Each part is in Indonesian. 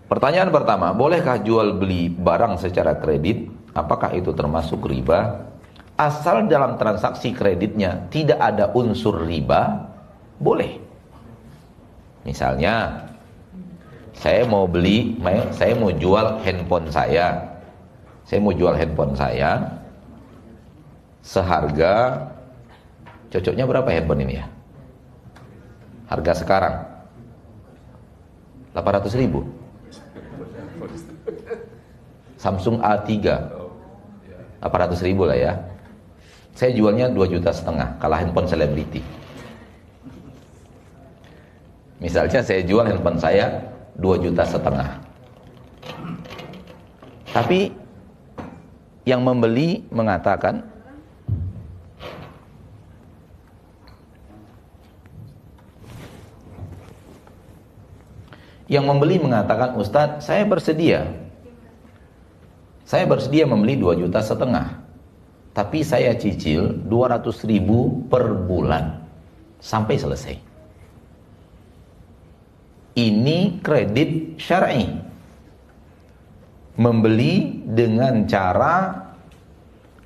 Pertanyaan pertama, bolehkah jual beli barang secara kredit? Apakah itu termasuk riba? Asal dalam transaksi kreditnya tidak ada unsur riba, boleh. Misalnya, saya mau jual handphone saya. Saya mau jual handphone saya seharga, cocoknya berapa handphone ini ya? Harga sekarang 800.000. Samsung A3 800.000 lah ya. Saya jualnya 2,5 juta, kalah handphone selebriti. Misalnya saya jual handphone saya 2,5 juta. Tapi yang membeli mengatakan Ustadz, saya bersedia membeli 2,5 juta, tapi saya cicil 200.000 per bulan sampai selesai. Ini kredit syar'i, membeli dengan cara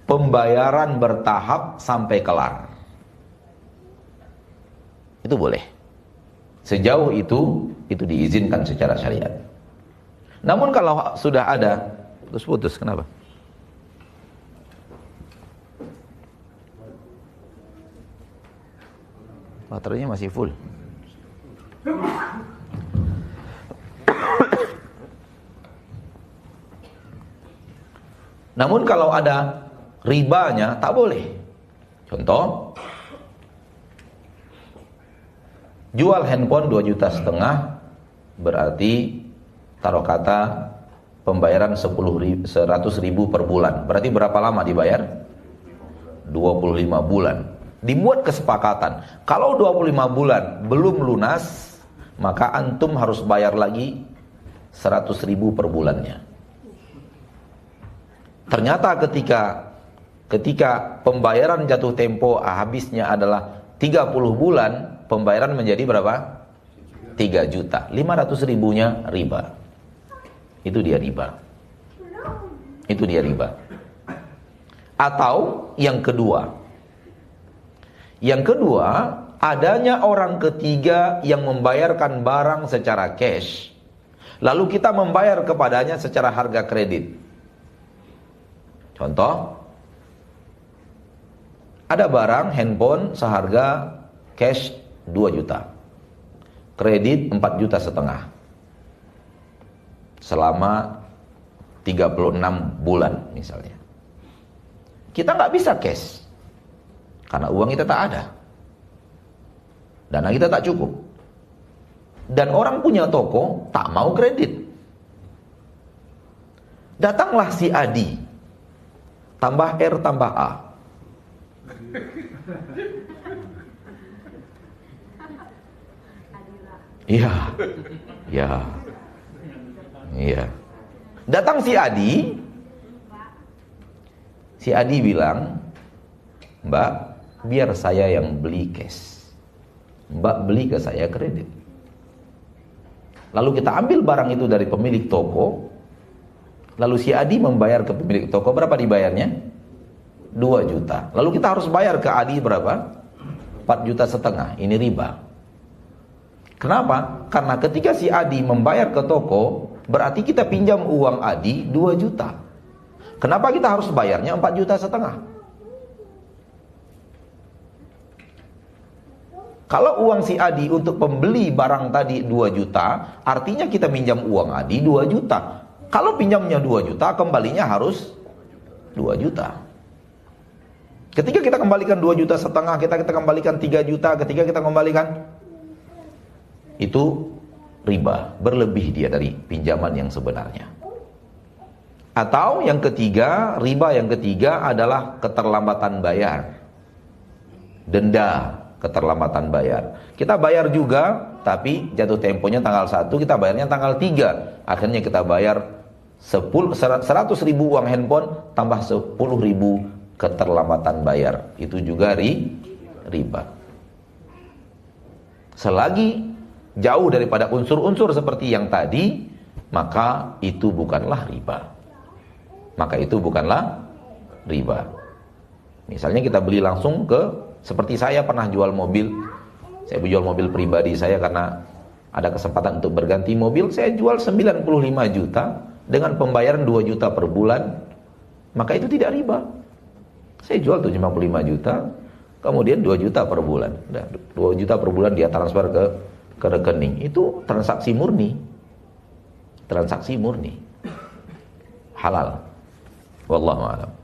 pembayaran bertahap sampai kelar. Itu boleh. Sejauh itu diizinkan secara syariat. Namun kalau sudah ada putus, kenapa? Baterainya masih full. Namun kalau ada ribanya, tak boleh. Contoh, jual handphone 2,5 juta, berarti taruh kata pembayaran 100.000 per bulan. Berarti berapa lama dibayar? 25 bulan. Dibuat kesepakatan, kalau 25 bulan belum lunas, maka antum harus bayar lagi 100.000 per bulannya. Ternyata ketika pembayaran jatuh tempo habisnya adalah 30 bulan, pembayaran menjadi berapa? 3 juta. 500.000-nya riba. Itu dia riba. Atau yang kedua, adanya orang ketiga yang membayarkan barang secara cash, lalu kita membayar kepadanya secara harga kredit. Contoh, ada barang handphone seharga cash 2 juta, kredit 4,5 juta selama 36 bulan misalnya. Kita nggak bisa cash karena uang kita tak ada, dana kita tak cukup, dan orang punya toko tak mau kredit. Datanglah si Adi, tambah R tambah A. Iya. Datang si Adi bilang, Mbak, biar saya yang beli cash, Mbak beli ke saya kredit. Lalu kita ambil barang itu dari pemilik toko, lalu si Adi membayar ke pemilik toko, berapa dibayarnya? 2 juta. Lalu kita harus bayar ke Adi berapa? 4,5 juta. Ini riba. Kenapa? Karena ketika si Adi membayar ke toko, berarti kita pinjam uang Adi 2 juta. Kenapa kita harus bayarnya 4,5 juta? Kalau uang si Adi untuk pembeli barang tadi 2 juta, artinya kita minjam uang Adi 2 juta. Kalau pinjamnya 2 juta, kembalinya harus 2 juta. Ketika kita kembalikan 2,5 juta, kita kembalikan 3 juta, ketika kita kembalikan, itu riba, berlebih dia dari pinjaman yang sebenarnya. Atau yang ketiga, riba yang ketiga adalah keterlambatan bayar. Denda keterlambatan bayar. Kita bayar juga, tapi jatuh temponya tanggal 1, kita bayarnya tanggal 3. Akhirnya kita bayar 100.000 uang handphone tambah 10.000 keterlambatan bayar. Itu juga riba. Selagi jauh daripada unsur-unsur seperti yang tadi, maka itu bukanlah riba. Maka itu bukanlah riba. Misalnya kita beli langsung seperti saya pernah jual mobil. Saya jual mobil pribadi saya karena ada kesempatan untuk berganti mobil. Saya jual 95 juta dengan pembayaran 2 juta per bulan. Maka itu tidak riba. Saya jual 75 juta, kemudian 2 juta per bulan. 2 juta per bulan dia transfer ke rekening. Itu transaksi murni. Transaksi murni. Halal. Wallahu a'lam.